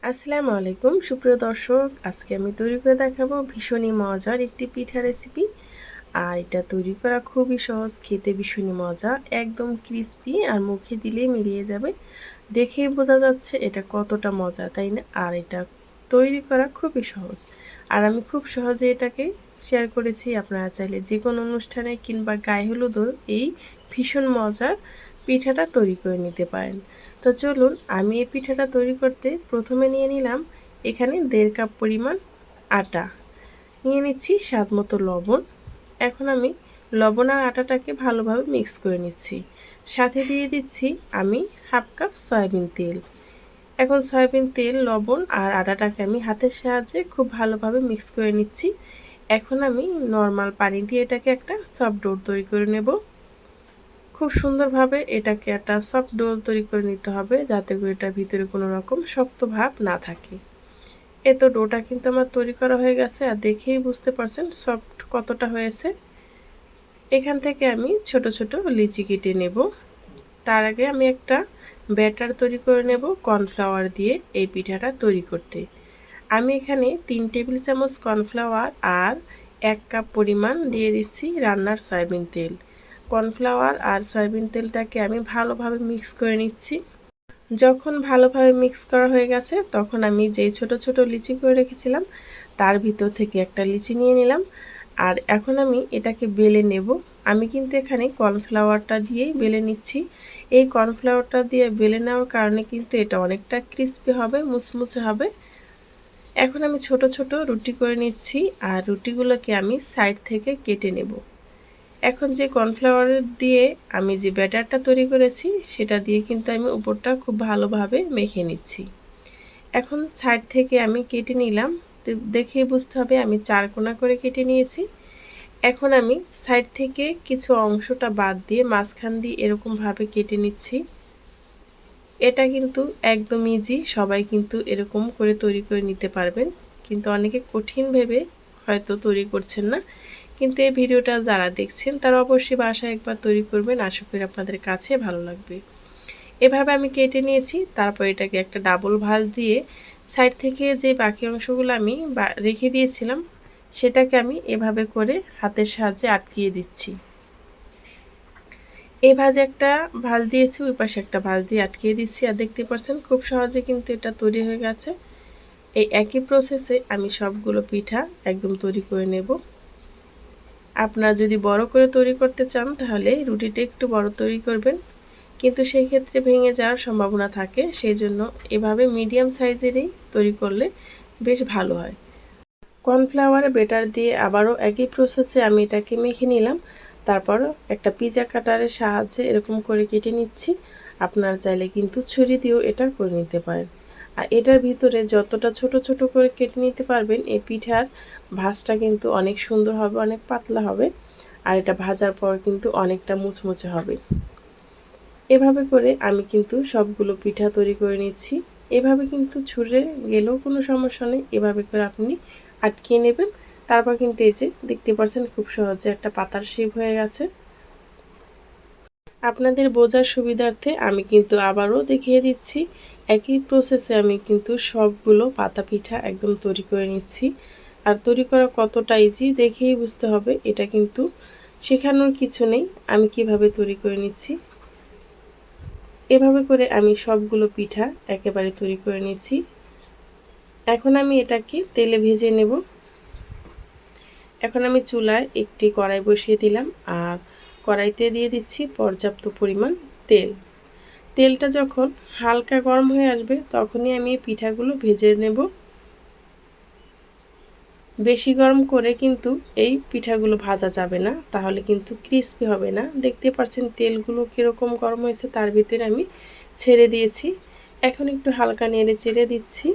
আসসালামু আলাইকুম সুপ্রিয় দর্শক, আজকে আমি তৈরি করে দেখাবো ভীষণই মজার একটি পিঠা রেসিপি। আর এটা তৈরি করা খুবই সহজ, খেতে ভীষণই মজা, একদম ক্রিস্পি আর মুখে দিলেই মিলিয়ে যাবে। দেখেই বোঝা যাচ্ছে এটা কতটা মজা, তাই না? আর এটা তৈরি করা খুবই সহজ, আর আমি খুব সহজে এটাকে শেয়ার করেছি। আপনারা চাইলে যে কোনো অনুষ্ঠানে কিংবা গায়ে হলুদও এই ভীষণ মজার পিঠাটা তৈরি করে নিতে পারেন। তো চলুন, আমি এই পিঠাটা তৈরি করতে প্রথমে নিয়ে নিলাম এখানে 1.5 কাপ পরিমাণ আটা, নিয়ে নিচ্ছি স্বাদ মতো লবণ। এখন আমি লবণ আর আটাটাকে ভালোভাবে মিক্স করে নিচ্ছি। সাথে দিয়ে দিচ্ছি আমি 1/2 কাপ সয়াবিন তেল। এখন সয়াবিন তেল, লবণ আর আটাটাকে আমি হাতের সাহায্যে খুব ভালোভাবে মিক্স করে নিচ্ছি। এখন আমি নর্মাল পানি দিয়ে এটাকে একটা সফট ডো তৈরি করে নেব। খুব সুন্দরভাবে এটাকে একটা সফট ডো তৈরি করে নিতে হবে, যাতে করে এটার ভিতরে কোনো রকম শক্ত ভাব না থাকে। এই তো ডোটা কিন্তু আমার তৈরি করা হয়ে গেছে, আর দেখেই বুঝতে পারছেন সফট কতটা হয়েছে। এখান থেকে আমি ছোট ছোট লিচি কেটে নেব। তার আগে আমি একটা ব্যাটার তৈরি করে নেব কর্নফ্লাওয়ার দিয়ে এই পিঠাটা তৈরি করতে। আমি এখানে 3 টেবিল চামচ কর্নফ্লাওয়ার আর 1 কাপ পরিমাণ দিয়ে দিচ্ছি রান্নার সয়াবিন তেল। কর্নফ্লাওয়ার আর সয়াবিন তেলটাকে আমি ভালোভাবে মিক্স করে নিচ্ছি। যখন ভালোভাবে মিক্স করা হয়ে গেছে, তখন আমি যেই ছোট ছোট লিচি করে রেখেছিলাম তার ভিতর থেকে একটা লিচি নিয়ে নিলাম। আর এখন আমি এটাকে বেলে নেব। আমি কিন্তু এখানে কর্নফ্লাওয়ারটা দিয়েই বেলে নিচ্ছি। এই কর্নফ্লাওয়ারটা দিয়ে বেলে নেওয়ার কারণে কিন্তু এটা অনেকটা ক্রিস্পি হবে, মুচমুচে হবে। এখন আমি ছোট ছোট রুটি করে নিচ্ছি, আর রুটিগুলোকে আমি সাইড থেকে কেটে নেব। এখন যে কর্নফ্লাওয়ার দিয়ে আমি যে ব্যাটারটা তৈরি করেছি সেটা দিয়ে কিন্তু আমি উপরটা খুব ভালোভাবে মেখে নিচ্ছি। এখন সাইড থেকে আমি কেটে নিলাম, দেখেই বুঝতে হবে আমি 4 কোণা করে কেটে নিয়েছি। এখন আমি সাইড থেকে কিছু অংশটা বাদ দিয়ে মাঝখান দিয়ে এরকমভাবে কেটে নিচ্ছি। এটা কিন্তু একদম ইজি, সবাই কিন্তু এরকম করে তৈরি করে নিতে পারবেন। কিন্তু অনেকে কঠিন ভেবে হয়তো তৈরি করছেন না, কিন্তু এই ভিডিওটা যারা দেখছেন তারা অবশ্যই বাসায় একবার তৈরি করবেন, আশা করি আপনাদের কাছে ভালো লাগবে। এভাবে আমি কেটে নিয়েছি। তারপর এটাকে একটা ডাবল ভাঁজ দিয়ে সাইড থেকে যে বাকি অংশগুলো আমি রেখে দিয়েছিলাম সেটাকে আমি এভাবে করে হাতের সাহায্যে আটকিয়ে দিচ্ছি। এই ভাঁজে একটা ভাঁজ দিয়েছি, ওই পাশে একটা ভাঁজ দিয়ে আটকিয়ে দিচ্ছি। আর দেখতে পাচ্ছেন খুব সহজে কিন্তু এটা তৈরি হয়ে গেছে। এই একই প্রসেসে আমি সবগুলো পিঠা একদম তৈরি করে নেব। আপনারা যদি বড় করে তৈরি করতে চান তাহলে রুটিটা একটু বড় তৈরি করবেন, কিন্তু সেই ক্ষেত্রে ভেঙে যাওয়ার সম্ভাবনা থাকে। সেই জন্য এভাবে মিডিয়াম সাইজেরই তৈরি করলে বেশ ভালো হয়। কর্নফ্লাওয়ারে বেটার দিয়ে আবারও একই প্রসেসে আমি এটাকে মেখে নিলাম। তারপর একটা পিজা কাটারের সাহায্যে এরকম করে কেটে নিচ্ছি। আপনারা চাইলে কিন্তু ছুরি দিয়েও এটা করে নিতে পারেন। আর এটার ভিতরে যতটা ছোট ছোট করে কেটে নিতে পারবেন, এই পিঠার ভাঁজটা কিন্তু অনেক সুন্দর হবে, অনেক পাতলা হবে। আর এটা ভাজার পর কিন্তু অনেকটা মুচমুচে হবে। এভাবে করে আমি কিন্তু সবগুলো পিঠা তৈরি করে নিচ্ছি। এভাবে কিন্তু ছুঁড়ে গেলেও কোনো সমস্যা নেই, এভাবে করে আপনি আটকিয়ে নেবেন। তারপর কিন্তু এই যে দেখতে পাচ্ছেন খুব সহজে একটা পাতার শেপ হয়ে গেছে। আপনাদের বোঝার সুবিধার্থে আমি কিন্তু আবারও দেখিয়ে দিচ্ছি। একই প্রসেসে আমি কিন্তু সবগুলো পাতা পিঠা একদম তৈরি করে নিচ্ছি। আর তৈরি করা কতটা ইজি দেখেই বুঝতে হবে, এটা কিন্তু শেখানোর কিছু নেই। আমি কিভাবে তৈরি করে নিচ্ছি, এভাবে করে আমি সবগুলো পিঠা একেবারে তৈরি করে নিয়েছি। এখন আমি এটাকে তেলে ভেজে নেব। এখন আমি চুলায় একটি কড়াই বসিয়ে দিলাম, আর কড়াইতে দিয়ে দিচ্ছি পর্যাপ্ত পরিমাণ তেল। তেলটা যখন হালকা গরম হয়ে আসবে তখনই আমি এই পিঠাগুলো ভেজে নেব। বেশি গরম করে কিন্তু এই পিঠাগুলো ভাজা যাবে না, তাহলে কিন্তু ক্রিস্পি হবে না। দেখতে পাচ্ছেন তেলগুলো কীরকম গরম হয়েছে, তার ভিতরে আমি ছেড়ে দিয়েছি। এখন একটু হালকা নেড়ে চেড়ে দিচ্ছি।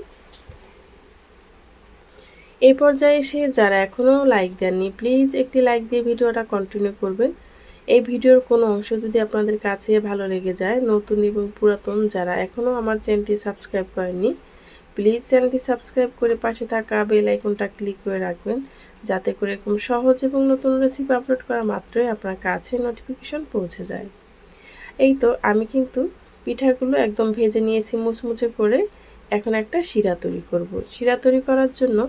এই পর্যায়ে এসে যারা এখনও লাইক দেননি, প্লিজ একটি লাইক দিয়ে ভিডিওটা কন্টিনিউ করবেন। এই ভিডিওর কোনো অংশ যদি আপনাদের কাছে ভালো লেগে যায়, নতুন এবং পুরাতন যারা এখনও আমার চ্যানেলটি সাবস্ক্রাইব করেননি, প্লিজ চ্যানেলটি সাবস্ক্রাইব করে পাশে থাকা বেল আইকনটা ক্লিক করে রাখবেন, যাতে করে এরকম সহজ এবং নতুন রেসিপি আপলোড করা মাত্রই আপনার কাছে নোটিফিকেশন পৌঁছে যায়। এই তো আমি কিন্তু পিঠাগুলো একদম ভেজে নিয়েছি মুচমুচে করে। এখন একটা শিরা তৈরি করব। শিরা তৈরি করার জন্য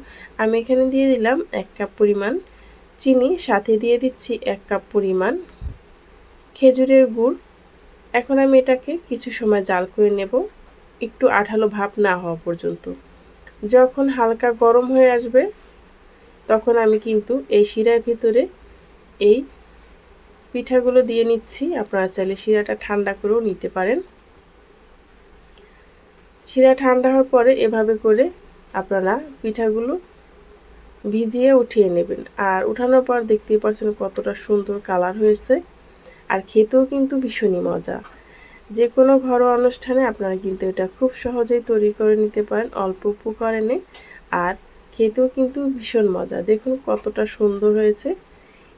আমি এখানে দিয়ে দিলাম 1 কাপ পরিমাণ চিনি, সাথে দিয়ে দিচ্ছি 1 কাপ পরিমাণ খেজুরের গুড়। এখন আমি এটাকে কিছু সময় জাল করে নেব, একটু আঠালো ভাব না হওয়া পর্যন্ত। যখন হালকা গরম হয়ে আসবে তখন আমি কিন্তু এই শিরার ভিতরে এই পিঠাগুলো দিয়ে নিচ্ছি। আপনারা চাইলে শিরাটা ঠান্ডা করেও নিতে পারেন। শিরা ঠান্ডা হওয়ার পরে এভাবে করে আপনারা পিঠাগুলো ভিজিয়ে উঠিয়ে নেবেন। আর উঠানোর পর দেখতেই পাচ্ছেন কতটা সুন্দর কালার হয়েছে, আর খেতেও কিন্তু ভীষণই মজা। যে কোনো ঘরোয়া অনুষ্ঠানে আপনারা কিন্তু এটা খুব সহজেই তৈরি করে নিতে পারেন অল্প উপকরণে, আর খেতেও কিন্তু ভীষণ মজা। দেখুন কতটা সুন্দর হয়েছে।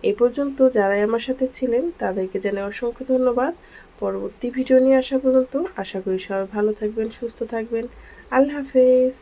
এ পর্যন্ত যারাই আমার সাথে ছিলেন তাদেরকে জানাই অসংখ্য ধন্যবাদ। পরবর্তী ভিডিও নিয়ে আসা পর্যন্ত আশা করি সবাই ভালো থাকবেন, সুস্থ থাকবেন। আল্লাহ হাফেজ।